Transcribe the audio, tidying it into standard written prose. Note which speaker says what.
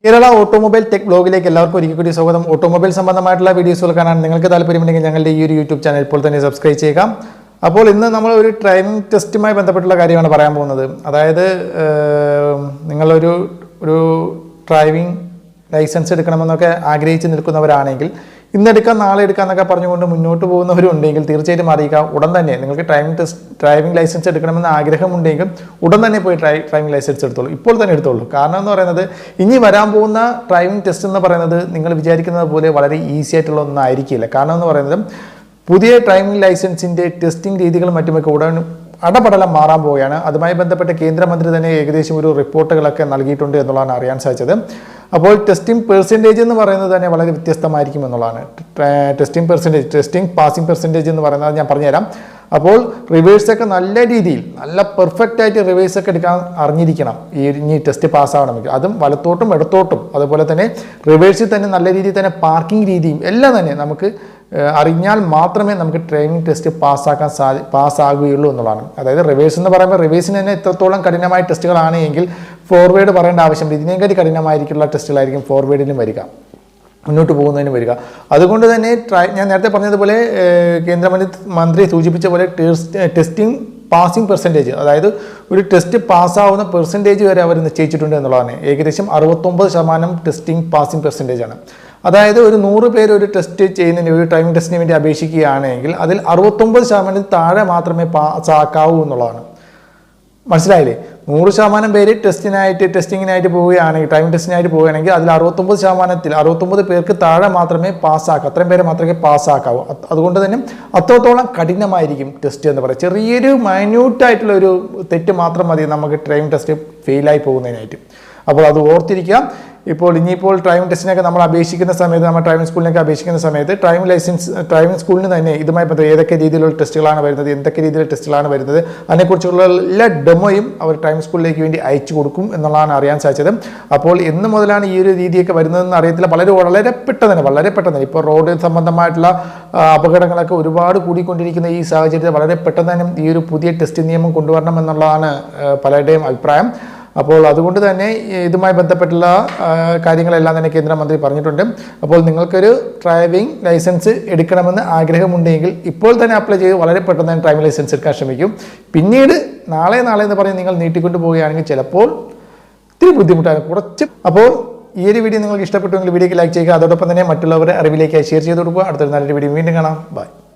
Speaker 1: Kerala automobile tech ബ്ലോഗിലേക്ക് എല്ലാവർക്കും ഒരിക്കൽ കൂടി സ്വാഗതം. ഓട്ടോമൊബൈൽ സംബന്ധമായിട്ടുള്ള വീഡിയോസുകൾ കാണാൻ നിങ്ങൾക്ക് താല്പര്യമുണ്ടെങ്കിൽ ഞങ്ങളുടെ ഈ ഒരു യൂട്യൂബ് ചാനൽ ഇപ്പോൾ തന്നെ സബ്സ്ക്രൈബ് ചെയ്യുക. അപ്പോൾ ഇന്ന് നമ്മൾ ഒരു ഡ്രൈവിംഗ് ടെസ്റ്റുമായി ബന്ധപ്പെട്ടുള്ള കാര്യമാണ് പറയാൻ പോകുന്നത്. അതായത് നിങ്ങളൊരു ഡ്രൈവിംഗ് ലൈസൻസ് എടുക്കണമെന്നൊക്കെ ആഗ്രഹിച്ച് നിൽക്കുന്നവരാണെങ്കിൽ ഇന്നെടുക്കാം നാളെ എടുക്കാം എന്നൊക്കെ പറഞ്ഞുകൊണ്ട് മുന്നോട്ട് പോകുന്നവരുണ്ടെങ്കിൽ തീർച്ചയായിട്ടും അറിയിക്കുക. ഉടൻ തന്നെ നിങ്ങൾക്ക് ഡ്രൈവിംഗ് ലൈസൻസ് എടുക്കണമെന്ന് ആഗ്രഹമുണ്ടെങ്കിൽ ഉടൻ തന്നെ പോയി ഡ്രൈവിംഗ് ലൈസൻസ് എടുത്തോളൂ. ഇപ്പോൾ തന്നെ എടുത്തോളൂ. കാരണം എന്ന് പറയുന്നത് ഇനി വരാൻ പോകുന്ന ഡ്രൈവിംഗ് ടെസ്റ്റ് എന്ന് പറയുന്നത് നിങ്ങൾ വിചാരിക്കുന്നത് പോലെ വളരെ ഈസി ആയിട്ടുള്ള ഒന്നായിരിക്കില്ല. കാരണം എന്ന് പറയുന്നത് പുതിയ ഡ്രൈവിംഗ് ലൈസൻസിൻ്റെ ടെസ്റ്റിംഗ് രീതികളും മറ്റുമൊക്കെ ഉടൻ അടപടലം മാറാൻ പോവുകയാണ്. അതുമായി ബന്ധപ്പെട്ട് കേന്ദ്രമന്ത്രി തന്നെ ഏകദേശം ഒരു റിപ്പോർട്ടുകളൊക്കെ നൽകിയിട്ടുണ്ട് എന്നുള്ളതാണ് അറിയാൻ സാധിച്ചത്. അപ്പോൾ ടെസ്റ്റിംഗ് പെർസെൻറ്റേജ് എന്ന് പറയുന്നത് തന്നെ വളരെ വ്യത്യസ്തമായിരിക്കും എന്നുള്ളതാണ്. ടെസ്റ്റിംഗ് പാസിംഗ് പെർസെൻറ്റേജ് എന്ന് പറയുന്നത് ഞാൻ പറഞ്ഞുതരാം. അപ്പോൾ റിവേഴ്സൊക്കെ നല്ല രീതിയിൽ നല്ല പെർഫെക്റ്റ് ആയിട്ട് റിവേഴ്സൊക്കെ എടുക്കാൻ അറിഞ്ഞിരിക്കണം ഇനി ടെസ്റ്റ് പാസ്സാവണമെങ്കിൽ. അതും വലത്തോട്ടും ഇടത്തോട്ടും അതുപോലെ തന്നെ റിവേഴ്സിൽ തന്നെ നല്ല രീതിയിൽ തന്നെ പാർക്കിംഗ് രീതിയും എല്ലാം തന്നെ നമുക്ക് അറിഞ്ഞാൽ മാത്രമേ നമുക്ക് ഡ്രൈവിംഗ് ടെസ്റ്റ് പാസ്സാകുകയുള്ളൂ എന്നുള്ളതാണ്. അതായത് റിവേഴ്സ് എന്ന് പറയുമ്പോൾ റിവേഴ്സിന് തന്നെ ഇത്രത്തോളം കഠിനമായ ടെസ്റ്റുകളാണ് എങ്കിൽ ഫോർവേഡ് പറയേണ്ട ആവശ്യമില്ല. ഇതിനേക്കാട്ടി കഠിനമായിരിക്കുള്ള ടെസ്റ്റുകളായിരിക്കും ഫോർവേഡിലും വരിക, മുന്നോട്ട് പോകുന്നതിന് വരിക. അതുകൊണ്ട് തന്നെ ഞാൻ നേരത്തെ പറഞ്ഞതുപോലെ കേന്ദ്രമന്ത്രി സൂചിപ്പിച്ച പോലെ ടെസ്റ്റിംഗ് പാസിംഗ് പെർസെൻറ്റേജ്, അതായത് ഒരു ടെസ്റ്റ് പാസ്സാവുന്ന പെർസെൻറ്റേജ് വരെ അവർ നിശ്ചയിച്ചിട്ടുണ്ട് എന്നുള്ളതാണ്. ഏകദേശം 69% ടെസ്റ്റിംഗ് പാസിംഗ് പെർസെൻറ്റേജ് ആണ്. അതായത് ഒരു 100 പേര് ഒരു ടെസ്റ്റ് ചെയ്യുന്നതിന് ഒരു ഡ്രൈവിംഗ് ടെസ്റ്റിന് വേണ്ടി അപേക്ഷിക്കുകയാണെങ്കിൽ അതിൽ 69% താഴെ മാത്രമേ പാസ്സാക്കാവൂ എന്നുള്ളതാണ്. മനസ്സിലായില്ലേ? 100% പേര് ടെസ്റ്റിങ്ങിനായിട്ട് പോവുകയാണെങ്കിൽ ഡ്രൈവിംഗ് ടെസ്റ്റിനായിട്ട് പോവുകയാണെങ്കിൽ അതിൽ 69% പേർക്ക് താഴെ മാത്രമേ പാസ്സാക്കൂ. അത്രയും പേരെ മാത്രമേ പാസ്സാക്കാവൂ. അതുകൊണ്ട് തന്നെ അത്രത്തോളം കഠിനമായിരിക്കും ടെസ്റ്റ് എന്ന് പറയുന്നത്. ചെറിയൊരു മൈന്യൂട്ടായിട്ടുള്ള ഒരു തെറ്റ് മാത്രം മതി നമുക്ക് ഡ്രൈവിംഗ് ടെസ്റ്റ് ഫെയിലായി പോകുന്നതിനായിട്ട്. അപ്പോൾ അത് ഓർത്തിരിക്കുക. ഇനിയിപ്പോൾ ഡ്രൈവിംഗ് ടെസ്റ്റിനൊക്കെ നമ്മൾ അപേക്ഷിക്കുന്ന സമയത്ത്, നമ്മൾ ഡ്രൈവിംഗ് സ്കൂളിനൊക്കെ അപേക്ഷിക്കുന്ന സമയത്ത് ഡ്രൈവിംഗ് സ്കൂളിന് തന്നെ ഇതുമായി ബന്ധപ്പെട്ട് ഏതൊക്കെ രീതിയിലുള്ള ടെസ്റ്റുകളാണ് വരുന്നത്, എന്തൊക്കെ രീതിയിലുള്ള ടെസ്റ്റുകളാണ് വരുന്നത്, അതിനെക്കുറിച്ചുള്ള എല്ലാ ഡെമോയും അവർ ഡ്രൈവിംഗ് സ്കൂളിലേക്ക് വേണ്ടി അയച്ചു കൊടുക്കും എന്നുള്ളതാണ് അറിയാൻ സാധിച്ചത്. അപ്പോൾ എന്ന് മുതലാണ് ഈ ഒരു രീതിയൊക്കെ വരുന്നതെന്ന് അറിയത്തില്ല. വളരെ പെട്ടെന്ന് ഇപ്പോൾ റോഡ് സംബന്ധമായിട്ടുള്ള അപകടങ്ങളൊക്കെ ഒരുപാട് കൂടിക്കൊണ്ടിരിക്കുന്ന ഈ സാഹചര്യത്തിൽ വളരെ പെട്ടെന്ന് തന്നെ ഈ ഒരു പുതിയ ടെസ്റ്റ് നിയമം കൊണ്ടുവരണം എന്നുള്ളതാണ് പലരുടെയും അഭിപ്രായം. അപ്പോൾ അതുകൊണ്ട് തന്നെ ഇതുമായി ബന്ധപ്പെട്ടുള്ള കാര്യങ്ങളെല്ലാം തന്നെ കേന്ദ്രമന്ത്രി പറഞ്ഞിട്ടുണ്ട്. അപ്പോൾ നിങ്ങൾക്കൊരു ഡ്രൈവിംഗ് ലൈസൻസ് എടുക്കണമെന്ന് ആഗ്രഹമുണ്ടെങ്കിൽ ഇപ്പോൾ തന്നെ അപ്ലൈ ചെയ്ത് വളരെ പെട്ടെന്ന് തന്നെ ഡ്രൈവിംഗ് ലൈസൻസ് എടുക്കാൻ ശ്രമിക്കും. പിന്നീട് നാളെ എന്ന് പറഞ്ഞ് നിങ്ങൾ നീട്ടിക്കൊണ്ട് പോവുകയാണെങ്കിൽ ചിലപ്പോൾ ഇത്തിരി ബുദ്ധിമുട്ടാണ് കുറച്ച്. അപ്പോൾ ഈ ഒരു വീഡിയോ നിങ്ങൾക്ക് ഇഷ്ടപ്പെട്ടുവെങ്കിൽ വീഡിയോക്ക് ലൈക്ക് ചെയ്യുക. അതോടൊപ്പം തന്നെ മറ്റുള്ളവരുടെ അറിവിലേക്ക് ഷെയർ ചെയ്ത് കൊടുക്കുക. അടുത്തൊരു നല്ലൊരു വീഡിയോ വീണ്ടും കാണാം. ബൈ.